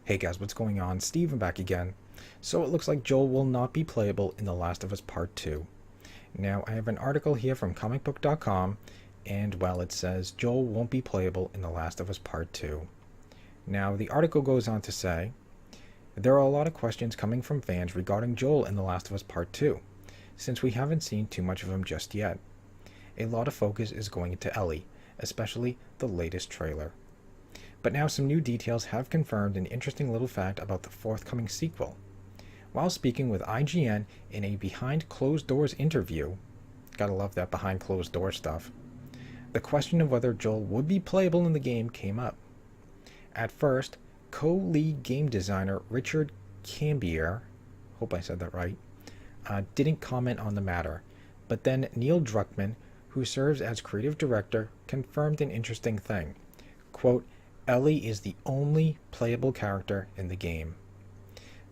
Hey guys, what's going on? Steven back again. So it looks like Joel will not be playable in The Last of Us Part 2. Now, I have an article here from comicbook.com, and well, it says Joel won't be playable in The Last of Us Part 2. Now, the article goes on to say, there are a lot of questions coming from fans regarding Joel in The Last of Us Part 2, since we haven't seen too much of him just yet. A lot of focus is going into Ellie, especially the latest trailer. But now some new details have confirmed an interesting little fact about the forthcoming sequel. While speaking with IGN in a behind closed doors interview, gotta love that behind closed door stuff, the question of whether Joel would be playable in the game came up. At first, co-lead game designer Richard Cambier, hope I said that right, didn't comment on the matter, but then Neil Druckmann, who serves as creative director, confirmed an interesting thing. Quote, Ellie is the only playable character in the game.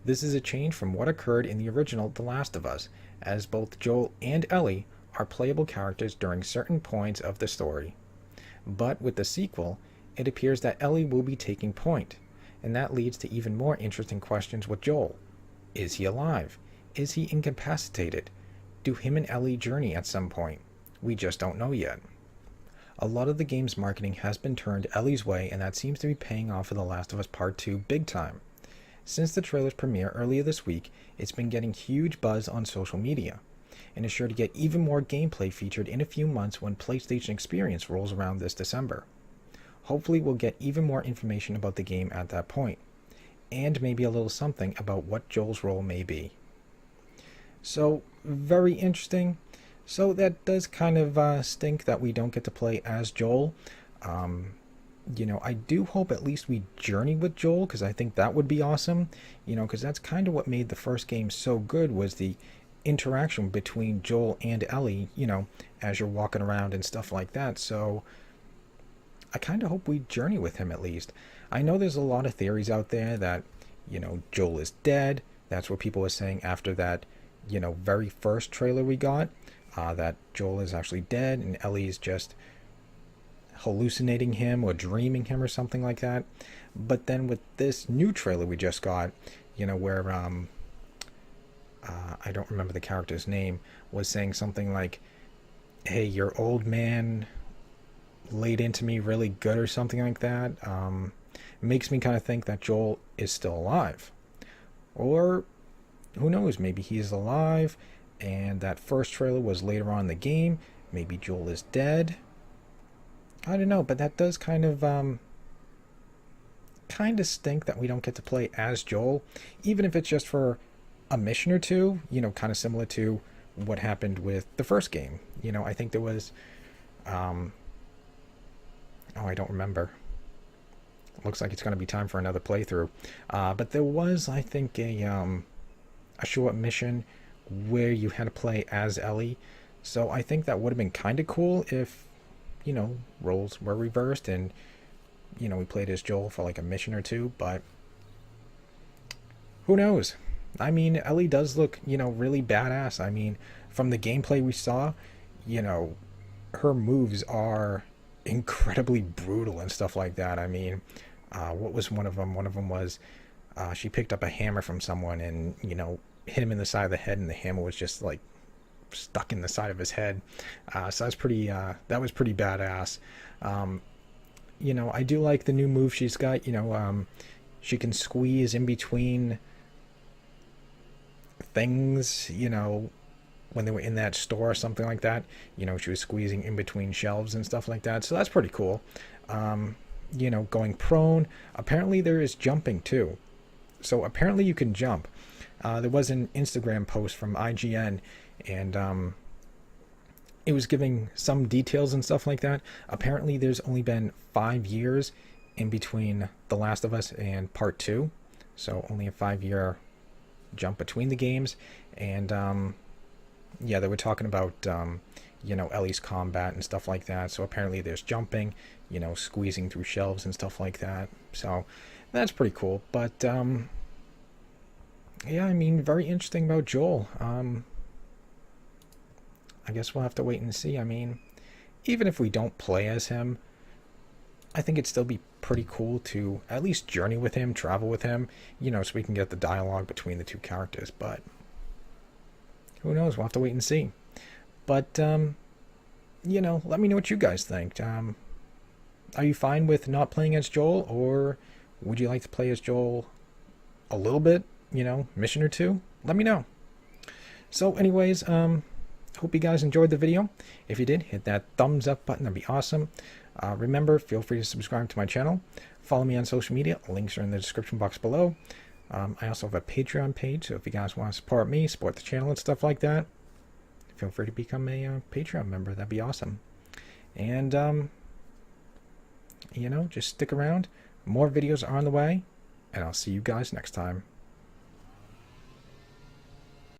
This is a change from what occurred in the original The Last of Us, as both Joel and Ellie are playable characters during certain points of the story. But with the sequel, it appears that Ellie will be taking point, and that leads to even more interesting questions with Joel. Is he alive? Is he incapacitated? Do him and Ellie journey at some point? We just don't know yet. A lot of the game's marketing has been turned Ellie's way, and that seems to be paying off for The Last of Us Part 2 big time. Since the trailer's premiere earlier this week, it's been getting huge buzz on social media, and is sure to get even more gameplay featured in a few months when PlayStation Experience rolls around this December. Hopefully we'll get even more information about the game at that point, and maybe a little something about what Joel's role may be. So, very interesting. So that does kind of stink that we don't get to play as Joel. I do hope at least we journey with Joel, because I think that would be awesome. Because that's kind of what made the first game so good, was the interaction between Joel and Ellie, as you're walking around and stuff like that. So I kind of hope we journey with him at least. I know there's a lot of theories out there that, Joel is dead. That's what people were saying after that, very first trailer we got. That Joel is actually dead and Ellie is just hallucinating him or dreaming him or something like that. But then with this new trailer we just got, where I don't remember the character's name, was saying something like, hey, your old man laid into me really good or something like that. Makes me kind of think that Joel is still alive. Or who knows, maybe he's alive and that first trailer was later on in the game. Maybe Joel is dead. I don't know, but that does kind of stink that we don't get to play as Joel, even if it's just for a mission or two, kind of similar to what happened with the first game. I think there was I don't remember. Looks like it's going to be time for another playthrough. But there was, I think, a short mission where you had to play as Ellie. So I think that would have been kind of cool if, roles were reversed and, we played as Joel for like a mission or two, but who knows? I mean, Ellie does look, really badass. I mean, from the gameplay we saw, her moves are incredibly brutal and stuff like that. I mean, what was one of them? One of them was she picked up a hammer from someone and, hit him in the side of the head, and the hammer was just like stuck in the side of his head. So that's pretty that was pretty badass. I do like the new move she's got. She can squeeze in between things, when they were in that store or something like that. She was squeezing in between shelves and stuff like that. So that's pretty cool. Going prone. Apparently there is jumping too. So apparently you can jump. There was an Instagram post from IGN, and it was giving some details and stuff like that. Apparently there's only been 5 years in between The Last of Us and Part 2. So only a 5-year jump between the games. And they were talking about Ellie's combat and stuff like that. So apparently there's jumping, squeezing through shelves and stuff like that. So that's pretty cool. But yeah, I mean, very interesting about Joel. I guess we'll have to wait and see. I mean, even if we don't play as him, I think it'd still be pretty cool to at least journey with him, travel with him, so we can get the dialogue between the two characters. But who knows? We'll have to wait and see. But, let me know what you guys think. Are you fine with not playing as Joel, or would you like to play as Joel a little bit, mission or two? Let me know. So anyways, hope you guys enjoyed the video. If you did, hit that thumbs up button. That'd be awesome. Remember, feel free to subscribe to my channel. Follow me on social media. Links are in the description box below. I also have a Patreon page, so if you guys want to support me, support the channel and stuff like that, feel free to become a Patreon member. That'd be awesome. And, just stick around. More videos are on the way, and I'll see you guys next time.